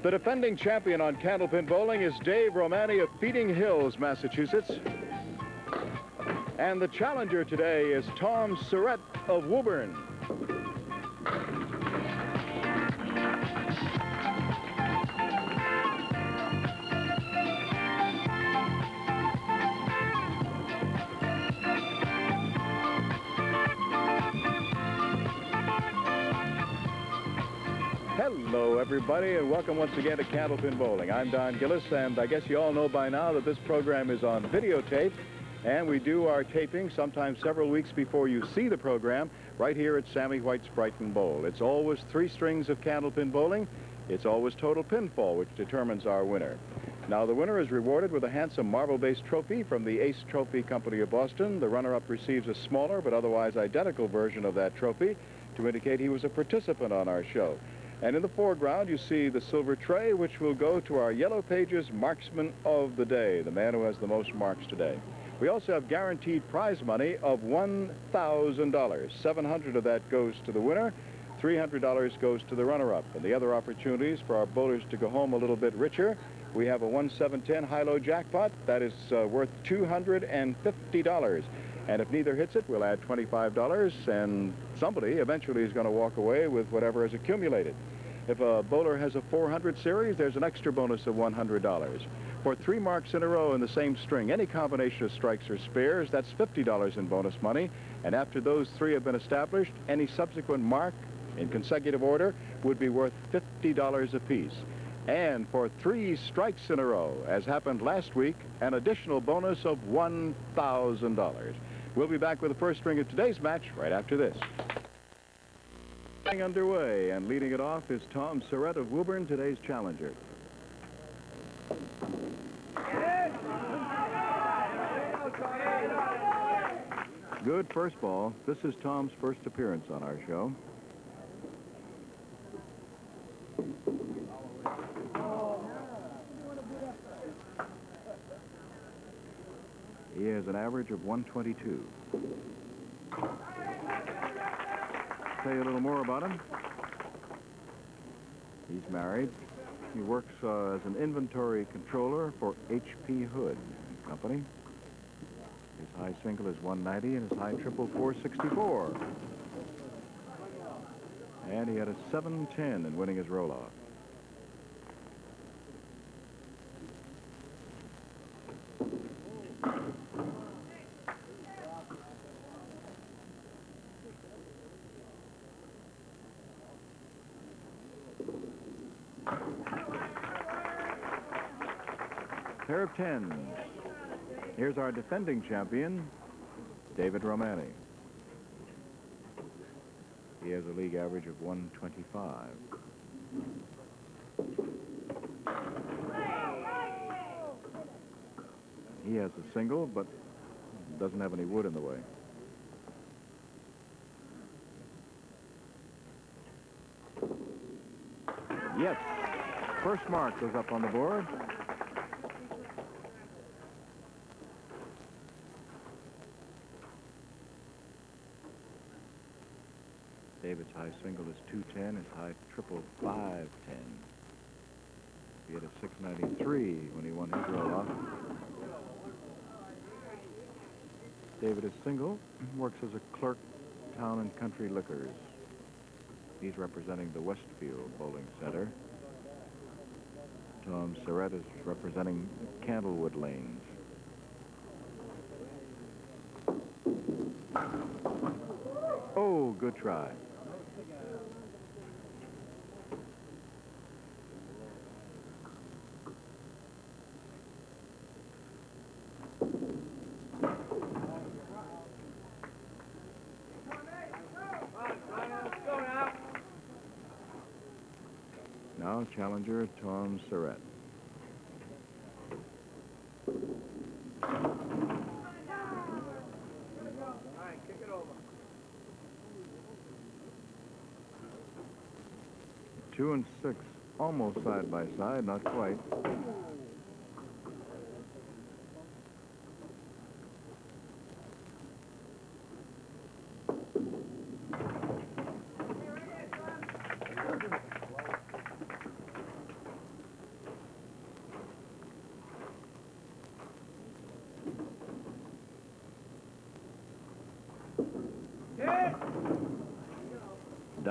The defending champion on candlepin bowling is Dave Romani of Feeding Hills, Massachusetts. And the challenger today is Tom Surette of Woburn. Hello, everybody, and welcome once again to Candlepin Bowling. I'm Don Gillis, and I guess you all know by now that this program is on videotape, and we do our taping sometimes several weeks before you see the program right here at Sammy White's Brighton Bowl. It's always 3 strings of candlepin bowling. It's always total pinfall, which determines our winner. Now, the winner is rewarded with a handsome marble-based trophy from the Ace Trophy Company of Boston. The runner-up receives a smaller but otherwise identical version of that trophy to indicate he was a participant on our show. And in the foreground, you see the silver tray, which will go to our Yellow Pages Marksman of the Day, the man who has the most marks today. We also have guaranteed prize money of $1,000. $700 of that goes to the winner. $300 goes to the runner-up. And the other opportunities for our bowlers to go home a little bit richer, we have a 1-7-10 high-low jackpot. That is worth $250. And if neither hits it, we'll add $25, and somebody eventually is going to walk away with whatever is accumulated. If a bowler has a 400 series, there's an extra bonus of $100. For 3 marks in a row in the same string, any combination of strikes or spares, that's $50 in bonus money. And after those 3 have been established, any subsequent mark in consecutive order would be worth $50 apiece. And for 3 strikes in a row, as happened last week, an additional bonus of $1,000. We'll be back with the first string of today's match right after this. Underway, and leading it off is Tom Surette of Woburn, today's challenger. Good first ball. This is Tom's first appearance on our show. He has an average of 122. Tell you a little more about him. He's married. He works as an inventory controller for H.P. Hood & Company. His high single is 190 and his high triple 464. And he had a 710 in winning his roll-off. Pair of 10s. Here's our defending champion, Dave Romani. He has a league average of 125. He has a single, but doesn't have any wood in the way. Yes, first mark goes up on the board. David's high single is 210, his high triple 510. He had a 693 when he won his roll-off. David is single, works as a clerk, Town and Country Liquors. He's representing the Westfield Bowling Center. Tom Surette is representing Candlewood Lanes. Oh, good try. Now, challenger Tom Surette. Kick it over. 2 and 6, almost side by side, not quite.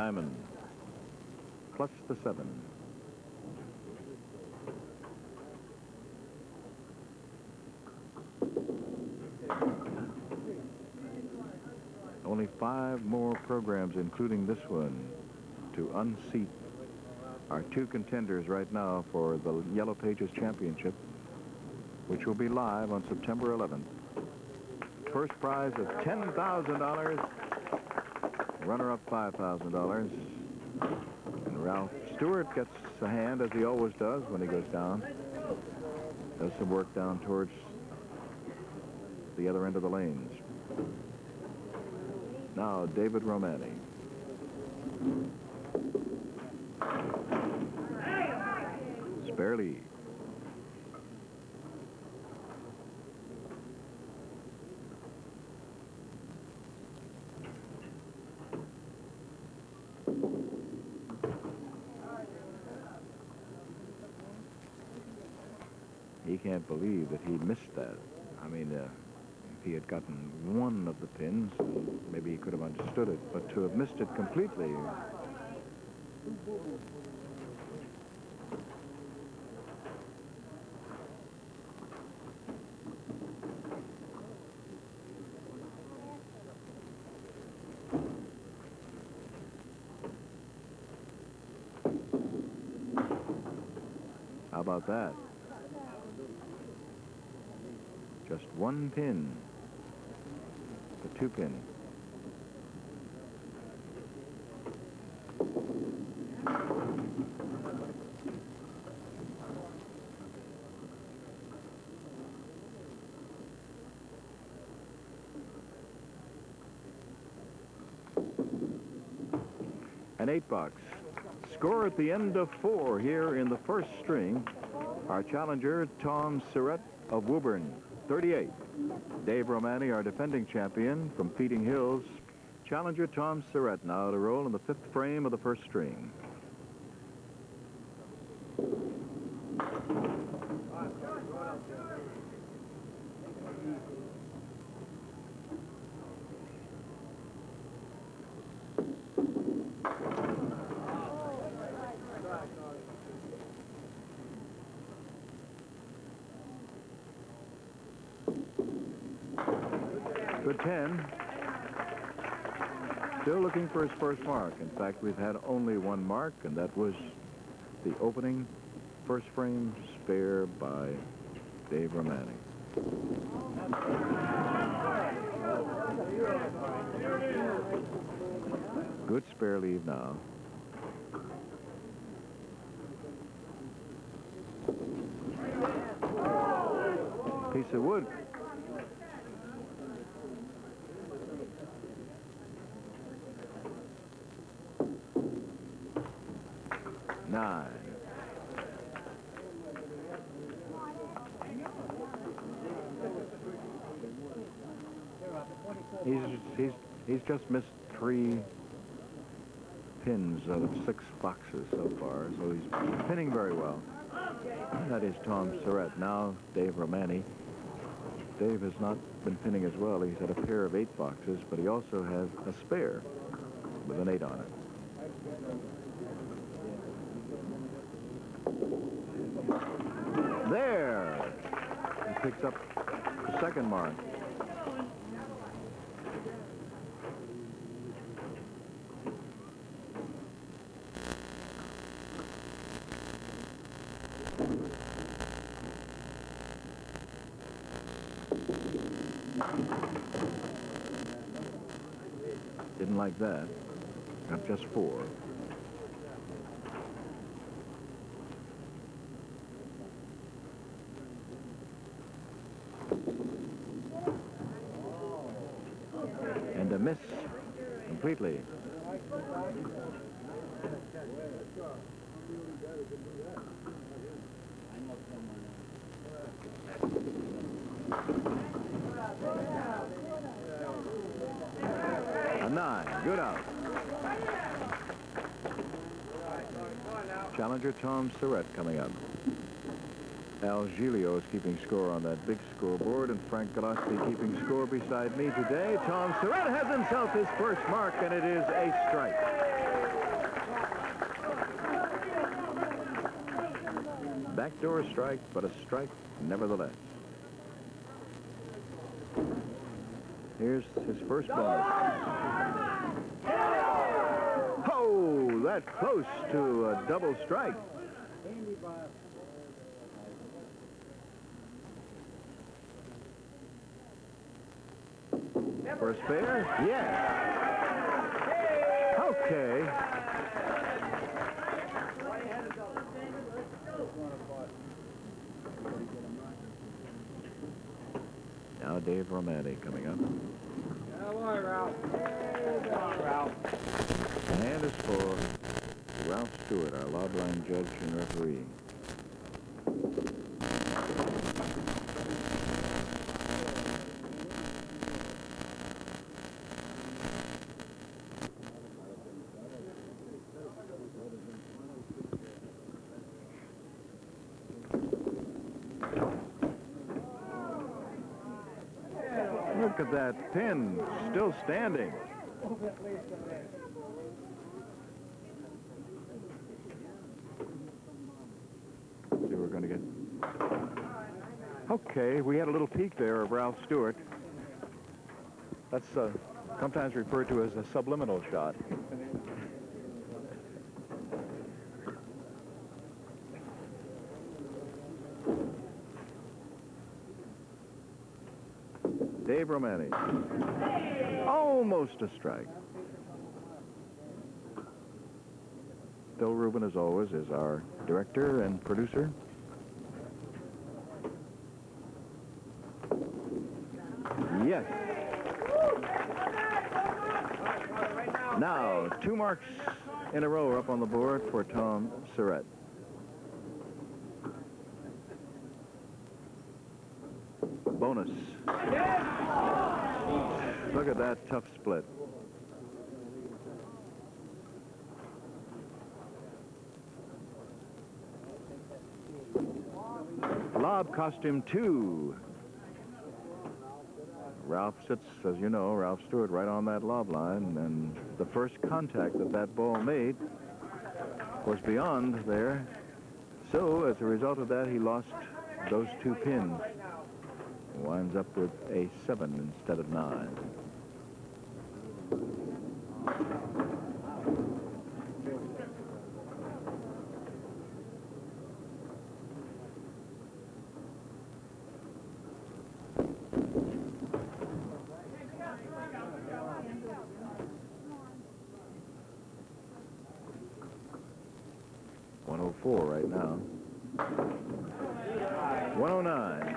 diamond, plus the 7. Only 5 more programs, including this one, to unseat our 2 contenders right now for the Yellow Pages Championship, which will be live on September 11th. First prize of $10,000. Runner-up $5,000. And Ralph Stewart gets a hand, as he always does when he goes down. Does some work down towards the other end of the lanes. Now, David Romani. Spare lead. He can't believe that he missed that. I mean, if he had gotten one of the pins, maybe he could have understood it, but to have missed it completely. How about that? Just 1 pin. The 2 pin. An 8-box. Score at the end of 4 here in the first string. Our challenger, Tom Surette of Woburn, 38. Dave Romani, our defending champion from Feeding Hills. Challenger Tom Surette now to roll in the 5th frame of the first string. Good 10. Still looking for his first mark. In fact, we've had only 1 mark, and that was the opening first frame spare by Dave Romani. Good spare leave now. Piece of wood. Nine. He's just missed 3 pins out of 6 boxes so far, so he's pinning very well. That is Tom Surette. Now Dave Romani. Dave has not been pinning as well. He's had a pair of 8 boxes, but he also has a spare with an 8 on it. There! He picks up the 2nd mark. Didn't like that. Got just 4. And a miss completely. A 9. Good out. Challenger Tom Surette coming up. Al Giglio is keeping score on that big scoreboard, and Frank Galassi keeping score beside me today. Tom Surette has himself his first mark, and it is a strike. Backdoor strike, but a strike nevertheless. Here's his first bonus. Oh, that's close to a double strike. First fair? Yes. Okay. Now Dave Romani coming up. Hello, Ralph. Hello, Ralph. The hand is for Ralph Stewart, our lob line judge and referee. Look at that pin, still standing. See, we're going to get... Okay, we had a little peek there of Ralph Stewart. That's sometimes referred to as a subliminal shot. Dave Romani. Almost a strike. Bill Rubin, as always, is our director and producer. Yes. Now, 2 marks in a row are up on the board for Tom Surette. Bonus. Look at that tough split. Lob cost him 2. Ralph sits, as you know, Ralph Stewart right on that lob line, and the first contact that ball made was beyond there. So, as a result of that, he lost those 2 pins. Winds up with a 7 instead of 9. .104 right now. 109.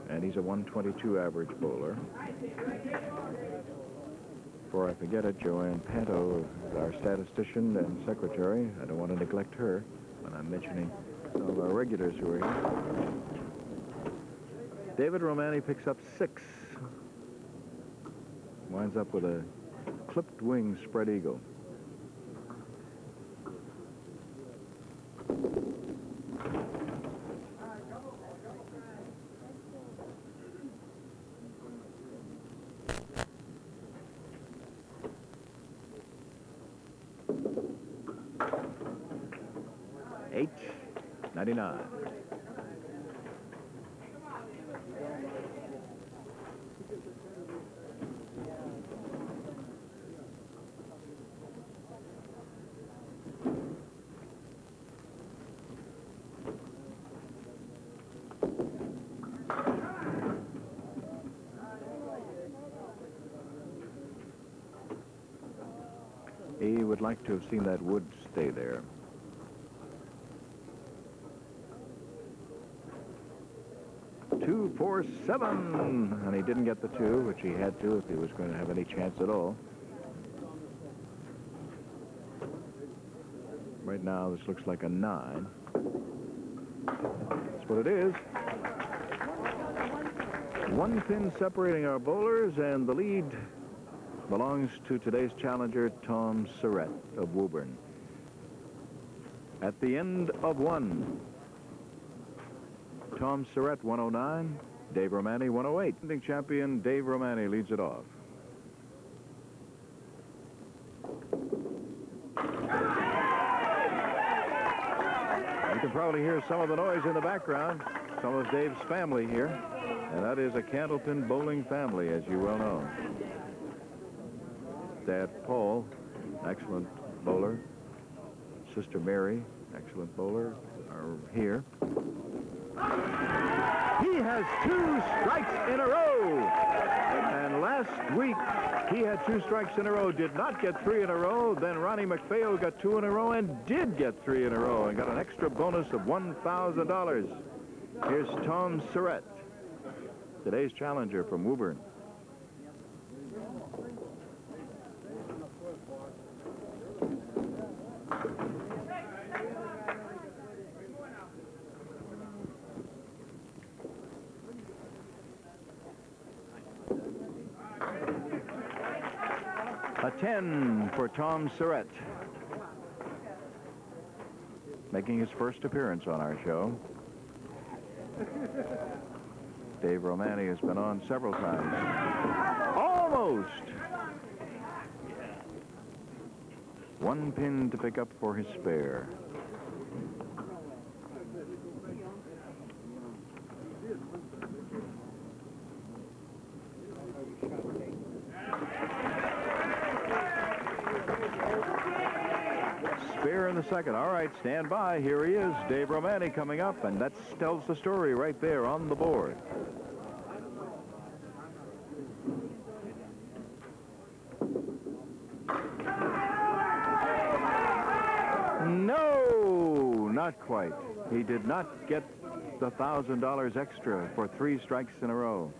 And he's a 122 average bowler. Before I forget it, Joanne Panto, our statistician and secretary. I don't want to neglect her when I'm mentioning some of our regulars who are here. David Romani picks up 6. Winds up with a clipped wing spread eagle. $8.99. He would like to have seen that wood stay there. Two, 4, 7, and he didn't get the 2, which he had to if he was going to have any chance at all. Right now, this looks like a 9. That's what it is. 1 pin separating our bowlers, and the lead belongs to today's challenger, Tom Surette of Woburn. At the end of 1. Tom Surette, 109. Dave Romani, 108. Defending champion Dave Romani leads it off. can probably hear some of the noise in the background. Some of Dave's family here. And that is a Candlepin bowling family, as you well know. Dad Paul, excellent bowler. Sister Mary, excellent bowler, are here. He has 2 strikes in a row. And last week, he had 2 strikes in a row, did not get 3 in a row. Then Ronnie McPhail got 2 in a row and did get 3 in a row and got an extra bonus of $1,000. Here's Tom Surette, today's challenger from Woburn. A 10 for Tom Surette, making his first appearance on our show. Dave Romani has been on several times. Almost! 1 pin to pick up for his spare. Spare in the second. All right, stand by. Here he is, Dave Romani coming up, and that tells the story right there on the board. No, not quite. He did not get the $1,000 extra for 3 strikes in a row.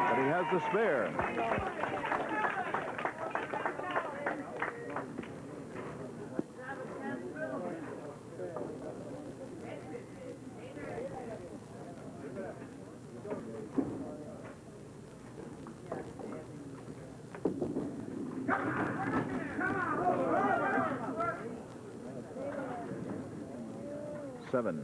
But he has the spare. Seven.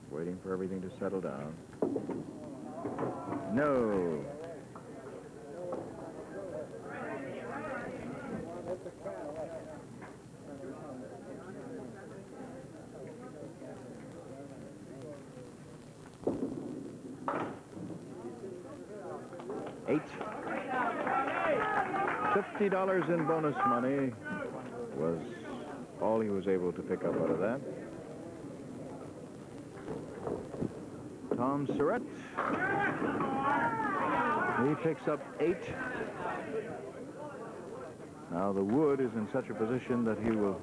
Waiting for everything to settle down. No. $50 in bonus money was all he was able to pick up out of that. Tom Surette, he picks up 8. Now the wood is in such a position that he will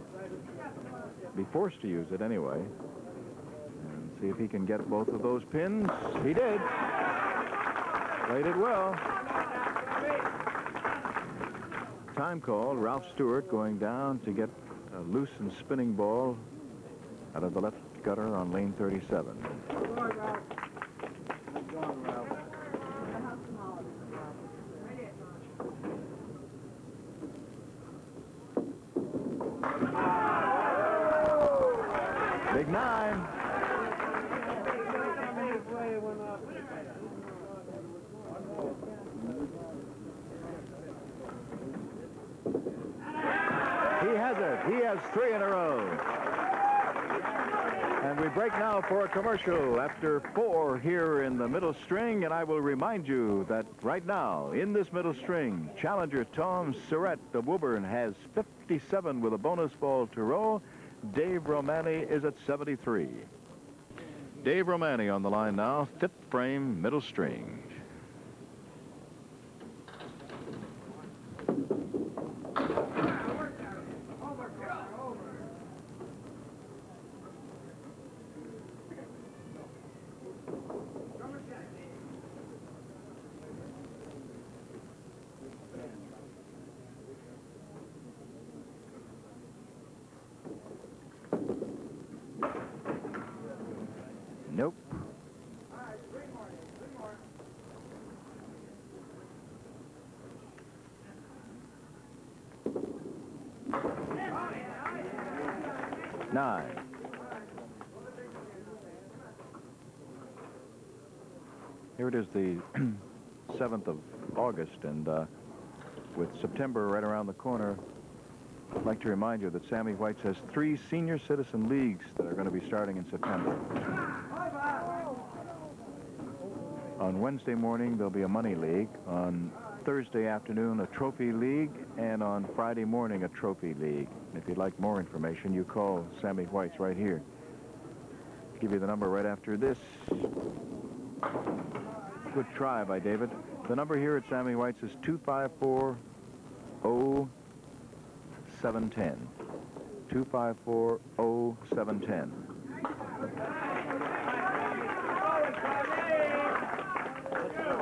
be forced to use it anyway. And see if he can get both of those pins. He did. Played it well. Time call. Ralph Stewart going down to get a loose and spinning ball out of the left gutter on lane 37. Big 9. He has it. He has 3 in a row. And we break now for a commercial after 4 here in the middle string. And I will remind you that right now, in this middle string, challenger Tom Surette of Woburn has 57 with a bonus ball to row. Dave Romani is at 73. Dave Romani on the line now, 5th frame, middle string. Nope. 9. Here it is, the 7th of August, and with September right around the corner, I'd like to remind you that Sammy White's has 3 senior citizen leagues that are going to be starting in September. On Wednesday morning, there'll be a money league. On Thursday afternoon, a trophy league. And on Friday morning, a trophy league. If you'd like more information, you call Sammy White's right here. I'll give you the number right after this. Good try by David. The number here at Sammy White's is 254-0710. 254-0710.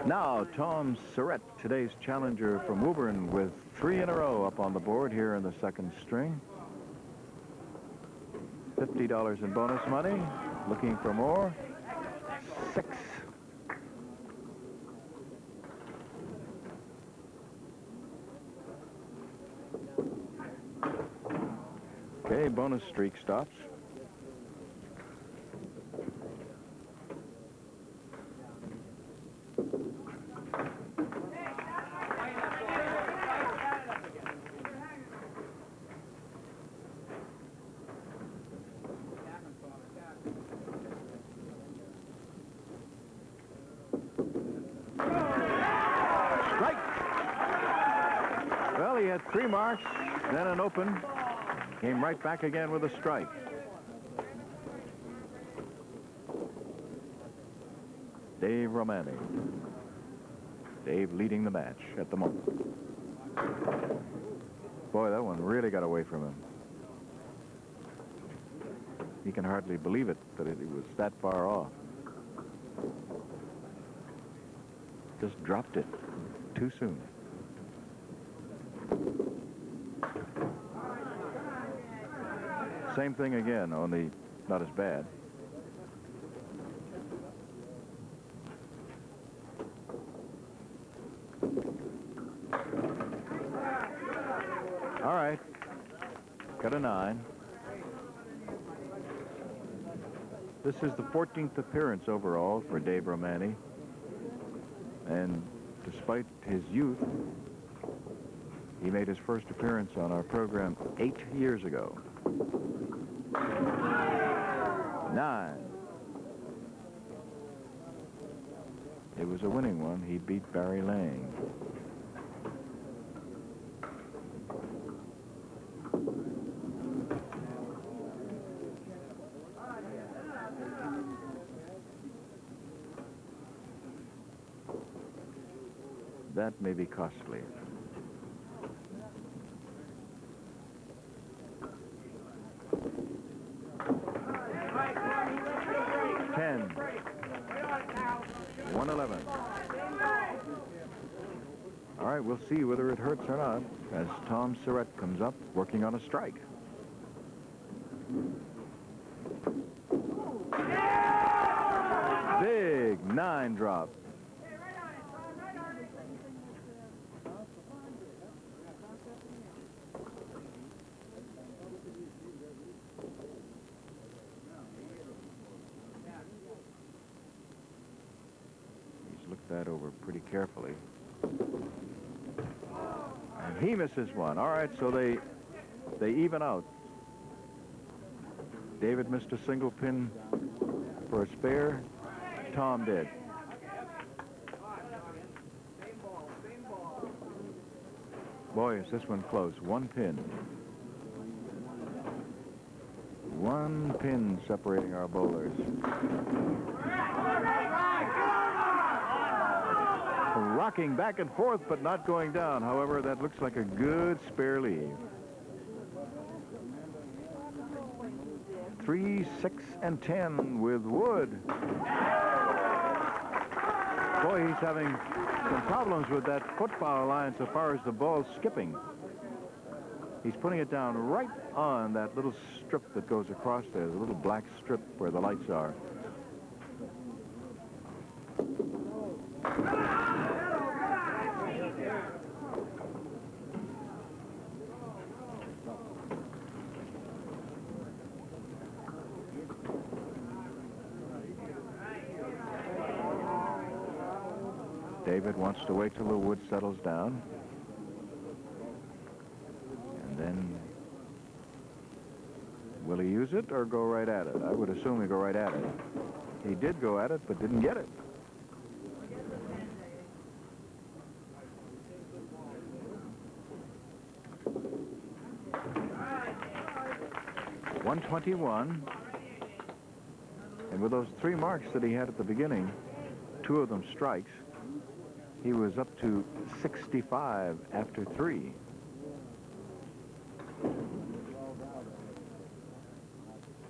Now, Tom Surette, today's challenger from Woburn, with 3 in a row up on the board here in the second string. $50 in bonus money. Looking for more. 6. Okay, bonus streak stops. Well, he had 3 marks, then an open. Came right back again with a strike. Dave Romani. Dave leading the match at the moment. Boy, that one really got away from him. He can hardly believe it, that it was that far off. Just dropped it too soon. Same thing again, only not as bad. All right, got a 9. This is the 14th appearance overall for Dave Romani, and despite his youth, he made his first appearance on our program 8 years ago. 9. It was a winning one. He beat Barry Lang. That may be costly. All right, we'll see whether it hurts or not as Tom Surette comes up working on a strike. Big 9 drop. That over pretty carefully. And he misses one. All right, so they even out. David missed a single pin for a spare. Tom did. Boy, is this one close. 1 pin. 1 pin separating our bowlers. Rocking back and forth, but not going down. However, that looks like a good spare leave. 3, 6, and 10 with Wood. Boy, he's having some problems with that foot-foul line so far as the ball's skipping. He's putting it down right on that little strip that goes across there, the little black strip where the lights are. David wants to wait till the wood settles down. And then, will he use it or go right at it? I would assume he'd go right at it. He did go at it, but didn't get it. .121. And with those 3 marks that he had at the beginning, 2 of them strikes, he was up to 65 after 3.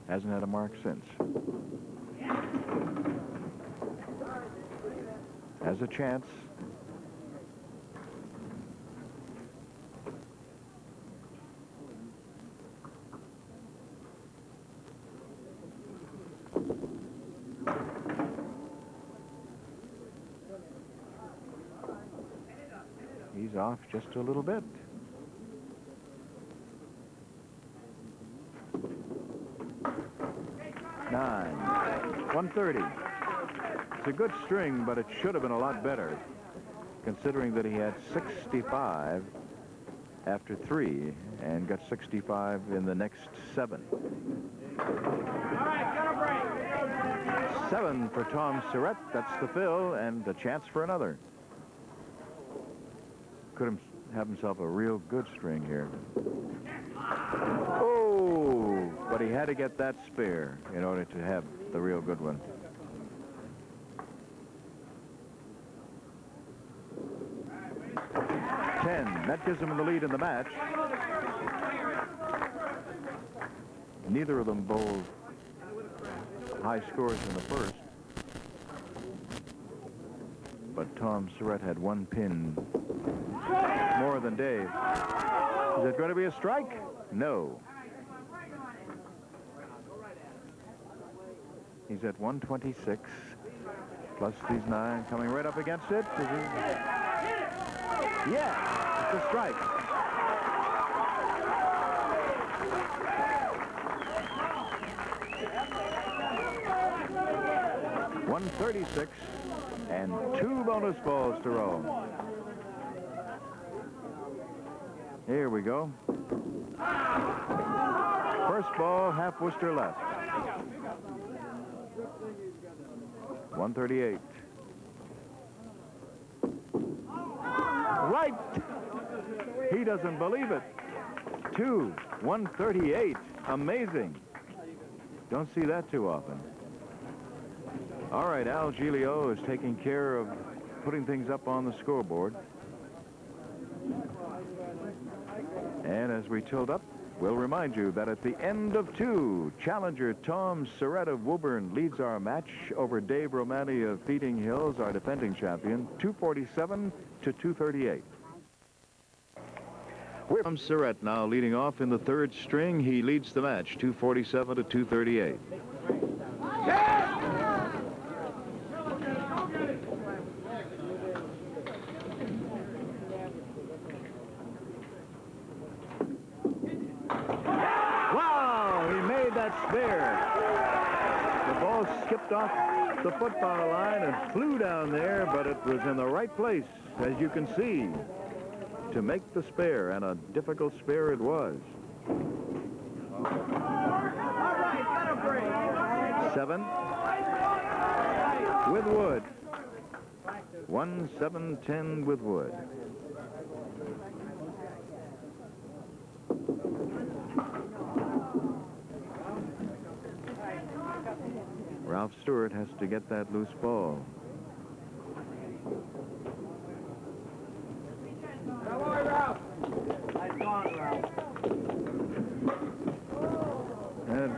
Hasn't had a mark since. Has a chance. He's off just a little bit. Nine. 130. It's a good string, but it should have been a lot better, considering that he had 65 after 3 and got 65 in the next 7. 7 for Tom Surette. That's the fill, and a chance for another. Could have himself a real good string here. Oh, but he had to get that spare in order to have the real good one. That gives him the lead in the match. Neither of them bowled high scores in the first. But Tom Surette had 1 pin more than Dave. Is it going to be a strike? No. He's at 126, plus these 9 coming right up against it. Yeah, it's a strike. .136 and 2 bonus balls to roll. Here we go. First ball, half Worcester left. 138. Right! He doesn't believe it. 2, 138. Amazing. Don't see that too often. All right, Al Giglio is taking care of putting things up on the scoreboard. And as we tilt up, we'll remind you that at the end of 2, challenger Tom Surette of Woburn leads our match over Dave Romani of Feeding Hills, our defending champion, 247 to 238. We're Tom Surette now leading off in the 3rd string. He leads the match, 247 to 238. Spare. The ball skipped off the football line and flew down there, but it was in the right place, as you can see, to make the spare, and a difficult spare it was. 7 with Wood. 1-7-10 with Wood. Ralph Stewart has to get that loose ball. Come on, Ralph. Nice gone, Ralph. And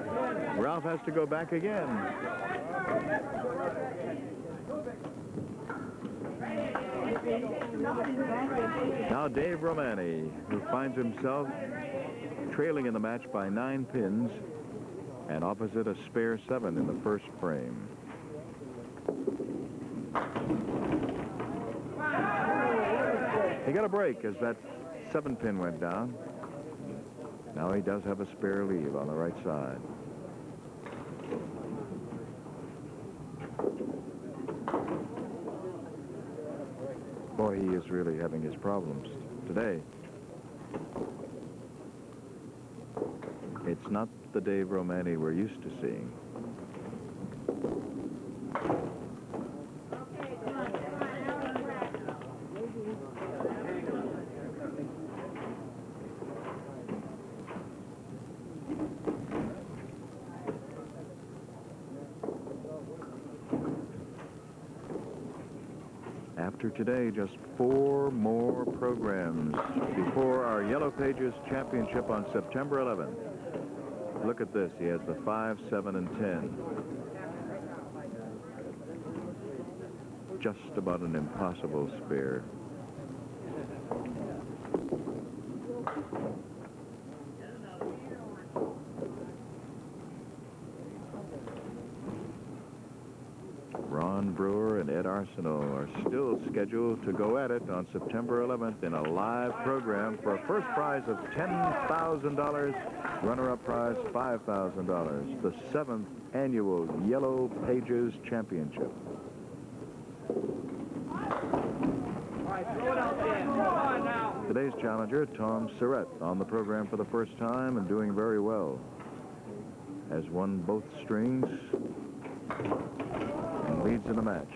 Ralph has to go back again. Now Dave Romani, who finds himself trailing in the match by 9 pins, and opposite a spare 7 in the first frame. He got a break as that 7 pin went down. Now he does have a spare leave on the right side. Boy, he is really having his problems today. It's not the Dave Romani we're used to seeing. After today, just 4 more programs before our Yellow Pages Championship on September 11th. Look at this. He has the 5, 7, and 10. Just about an impossible spear. Ron Brewer and Ed Arsenault are still scheduled to go at it on September 11th in a live program for a first prize of $10,000, runner-up prize $5,000, the 7th annual Yellow Pages Championship. Today's challenger, Tom Surette, on the program for the first time and doing very well. Has won both strings and leads in the match.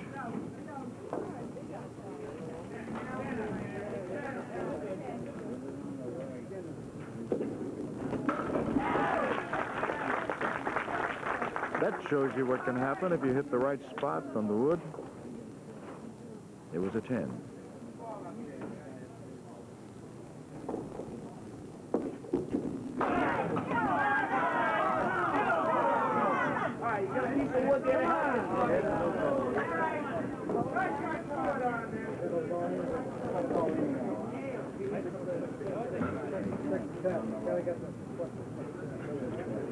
That shows you what can happen if you hit the right spot on the wood. It was a 10.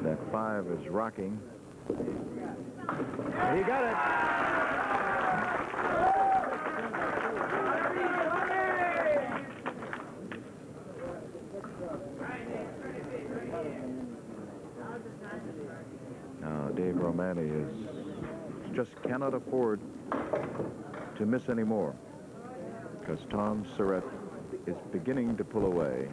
That 5 is rocking. He got it. Now, Dave Romani just cannot afford to miss any more, because Tom Surette is beginning to pull away.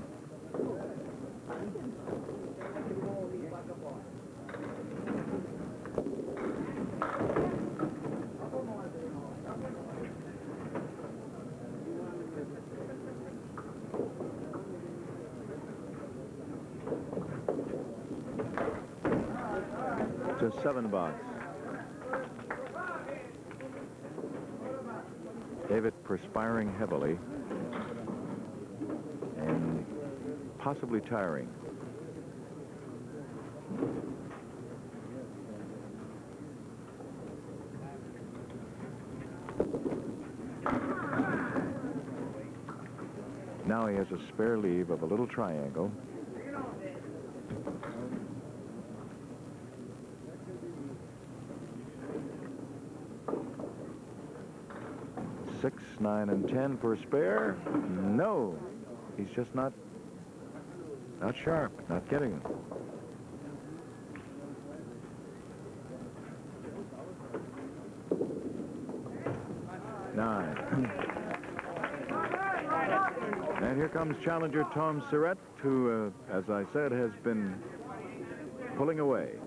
To 7 box. David perspiring heavily and possibly tiring. Now he has a spare leave of a little triangle. Six, 9, and 10 for a spare. No, he's just not sharp, not getting it. Nine. And here comes challenger Tom Surette, who, as I said, has been pulling away.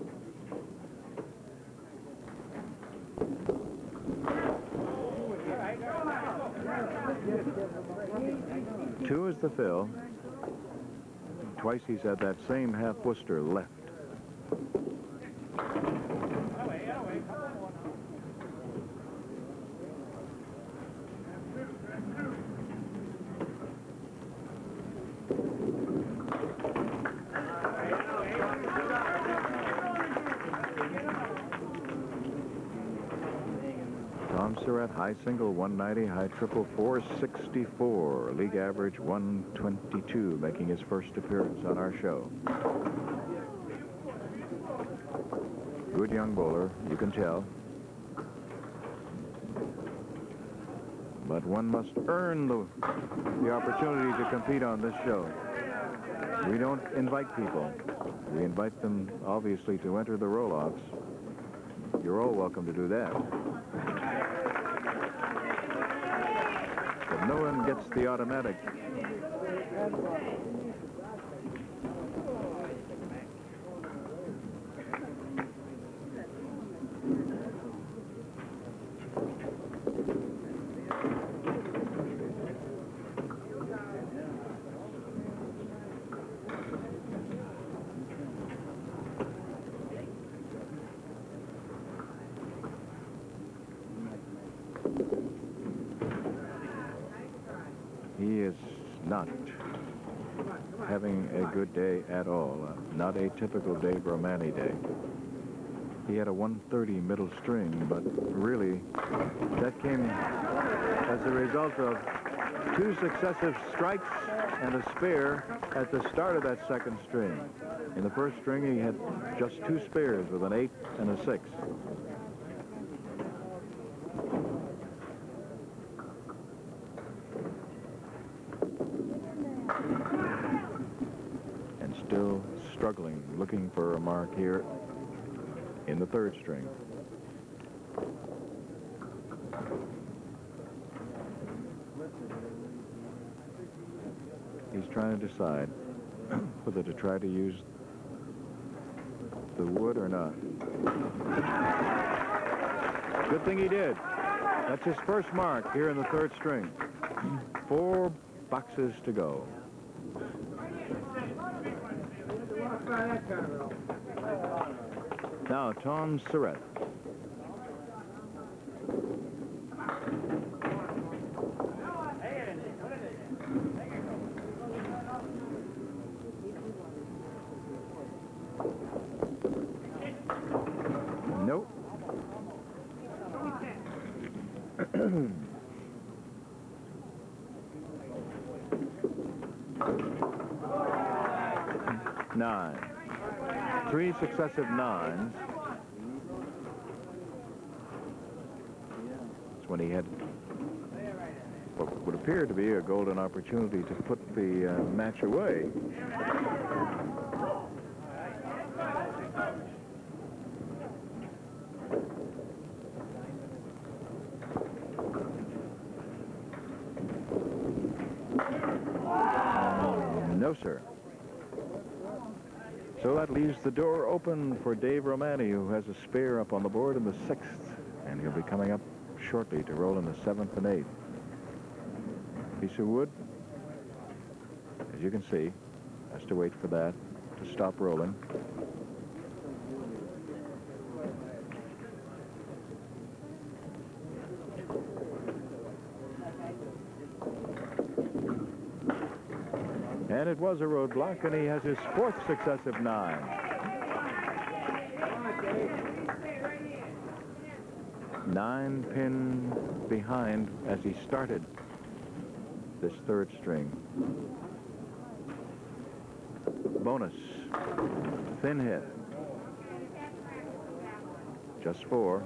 Two is the fill. Twice he's had that same half Worcester left. Tom Surette, high single 190, high triple 464, league average 122, making his first appearance on our show. Good young bowler, you can tell. But one must earn the opportunity to compete on this show. We don't invite people. We invite them, obviously, to enter the roll-offs. You're all welcome to do that. but no one gets the automatic. He is not having a good day at all. Not a typical Dave Romani day. He had a 130 middle string, but really that came as a result of 2 successive strikes and a spare at the start of that second string. In the first string, he had just 2 spares with an 8 and a 6. And still struggling, looking for a mark here in the third string. He's trying to decide whether to try to use the wood or not. Good thing he did. That's his first mark here in the third string. 4 boxes to go. Now, Tom Surette. Nope. Nine. 3 successive 9s. That's when he had what would appear to be a golden opportunity to put the match away. No, sir. So that leaves the door open for Dave Romani, who has a spare up on the board in the 6th, and he'll be coming up shortly to roll in the 7th and 8th. Piece of wood, as you can see, has to wait for that to stop rolling. And it was a roadblock, and he has his 4th successive 9. Nine pin behind as he started this third string. Bonus. Thin hit. Just 4.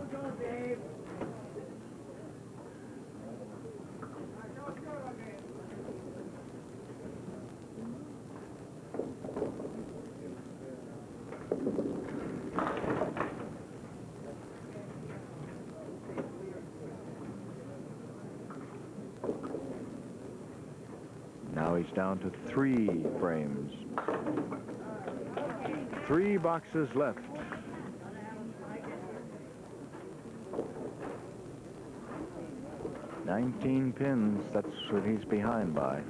Now he's down to 3 frames. 3 boxes left. $19 pins, that's what he's behind by.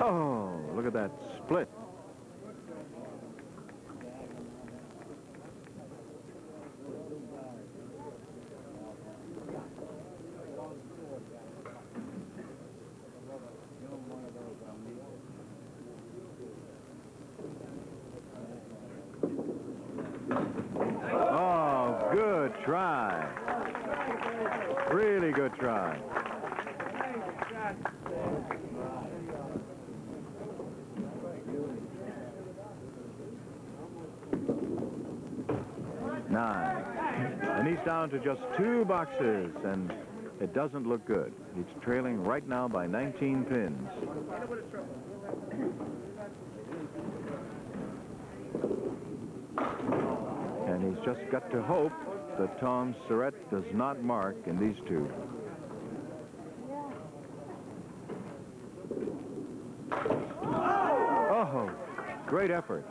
Oh, look at that split. Oh, good try. Really good try. Nine. And he's down to just 2 boxes, and it doesn't look good. He's trailing right now by 19 pins. And he's just got to hope that Tom Surette does not mark in these two. Oh, great effort.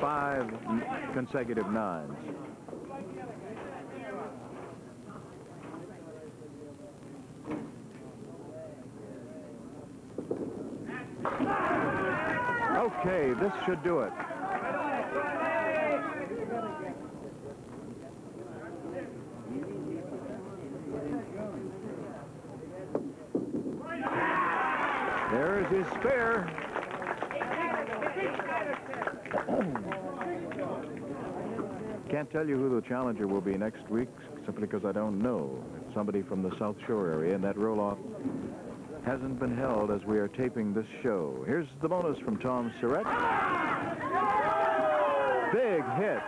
Five consecutive nines. Okay, this should do it. There's his spare. Can't tell you who the challenger will be next week, simply because I don't know. It's somebody from the South Shore area, and that roll-off hasn't been held as we are taping this show. Here's the bonus from Tom Surette. Big hit.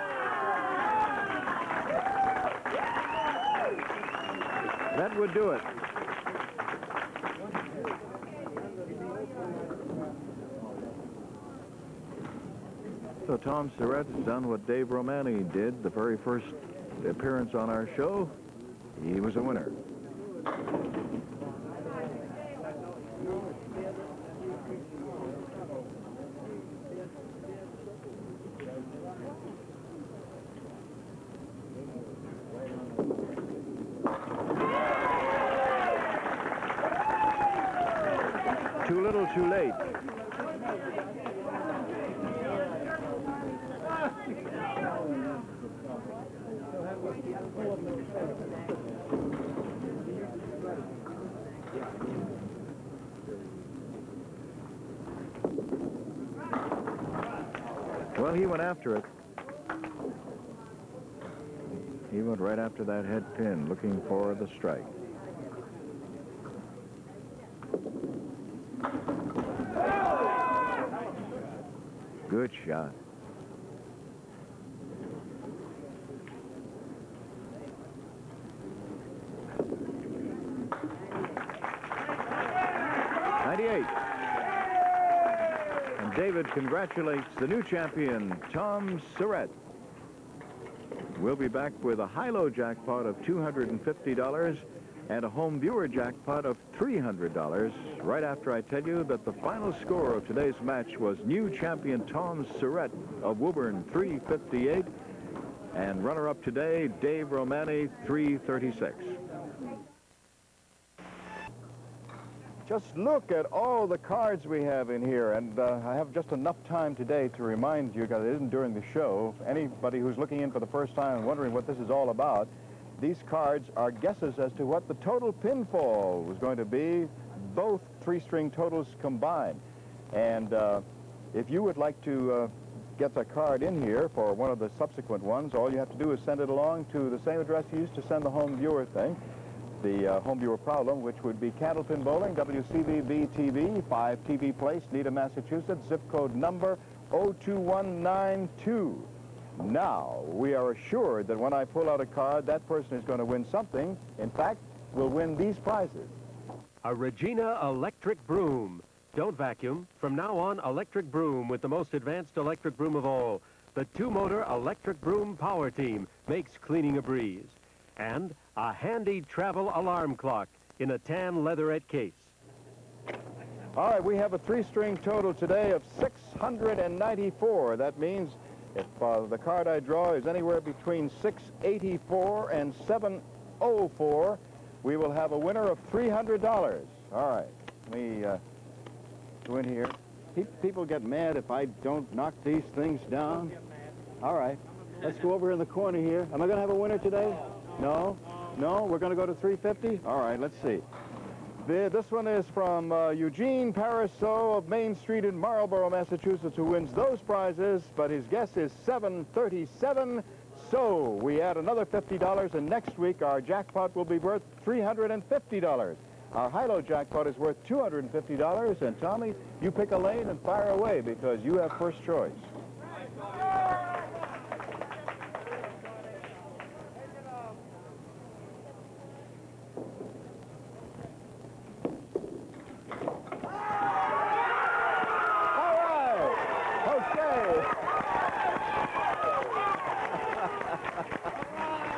That would do it. So Tom Surette has done what Dave Romani did the very first appearance on our show. He was a winner. Too little, too late. Well, he went after it. He went right after that head pin, looking for the strike. Good shot. And David congratulates the new champion, Tom Surette. We'll be back with a high-low jackpot of $250 and a home viewer jackpot of $300 right after I tell you that the final score of today's match was new champion Tom Surette of Woburn, 358, and runner-up today, Dave Romani, 336. Just look at all the cards we have in here, and I have just enough time today to remind you, because it isn't during the show, anybody who's looking in for the first time and wondering what this is all about, these cards are guesses as to what the total pinfall was going to be, both three-string totals combined. And if you would like to get the card in here for one of the subsequent ones, all you have to do is send it along to the same address you used to send the home viewer thing. The home viewer problem, which would be Candlepin Bowling, WCVB-TV, 5 TV Place, Needham, Massachusetts, zip code number 02192. Now, we are assured that when I pull out a card, that person is going to win something. In fact, will win these prizes. A Regina electric broom. Don't vacuum. From now on, electric broom with the most advanced electric broom of all. The 2-motor electric broom power team makes cleaning a breeze. And a handy travel alarm clock in a tan leatherette case. All right, we have a three-string total today of 694. That means if the card I draw is anywhere between 684 and 704, we will have a winner of $300. All right, let me go in here. People get mad if I don't knock these things down. All right, let's go over in the corner here. Am I going to have a winner today? No? No? We're going to go to 350? All right, let's see. This one is from Eugene Pariseau of Main Street in Marlborough, Massachusetts, who wins those prizes, but his guess is 737. So we add another $50, and next week our jackpot will be worth $350. Our high-low jackpot is worth $250, and Tommy, you pick a lane and fire away because you have first choice.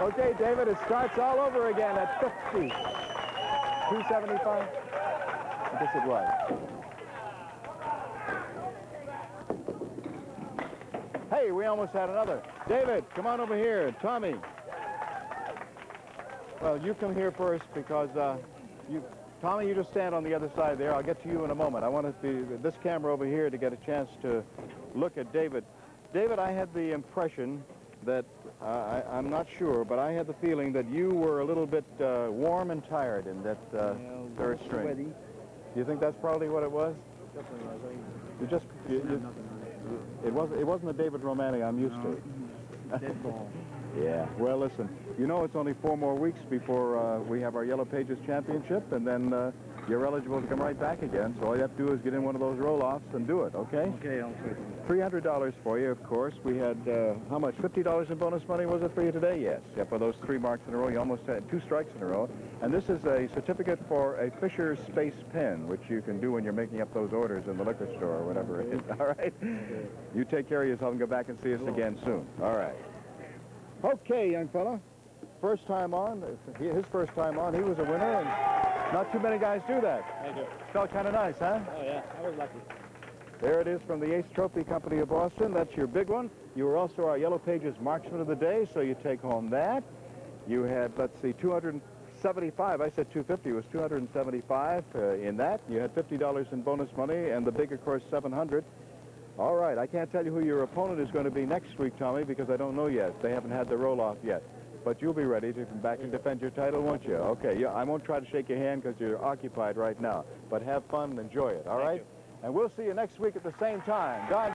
Okay, David, it starts all over again at 50. 275? I guess it was. Hey, we almost had another. David, come on over here. Tommy. Well, you come here first because Tommy, you just stand on the other side there. I'll get to you in a moment. I want this camera over here to get a chance to look at David. David, I had the impression that, I'm not sure, but I had the feeling that you were a little bit warm and tired in that third string. Sweaty. You think that's probably what it was? It wasn't the David Romani I'm used to. Dead ball. Yeah. Well, listen, you know it's only 4 more weeks before we have our Yellow Pages Championship, and then you're eligible to come right back again. So all you have to do is get in one of those roll-offs and do it, okay? Okay, I'll take it. $300 for you, of course. We had, how much, $50 in bonus money was it for you today? Yes. Yeah, for those 3 marks in a row. You almost had 2 strikes in a row. And this is a certificate for a Fisher Space Pen, which you can do when you're making up those orders in the liquor store or whatever it is. All right? Okay. You take care of yourself and go back and see us again soon. All right. Okay, young fella. First time on, his first time on, he was a winner, and not too many guys do that. Thank you. Felt kind of nice, huh? Oh, yeah, I was lucky. There it is from the Ace Trophy Company of Boston. That's your big one. You were also our Yellow Pages Marksman of the Day, so you take home that. You had, let's see, 275. I said 250. It was 275 in that. You had $50 in bonus money, and the big, of course, 700. All right, I can't tell you who your opponent is going to be next week, Tommy, because I don't know yet. They haven't had the roll-off yet. But you'll be ready to come back and defend your title, won't you? Okay, yeah, I won't try to shake your hand because you're occupied right now. But have fun and enjoy it, all right? And we'll see you next week at the same time. Don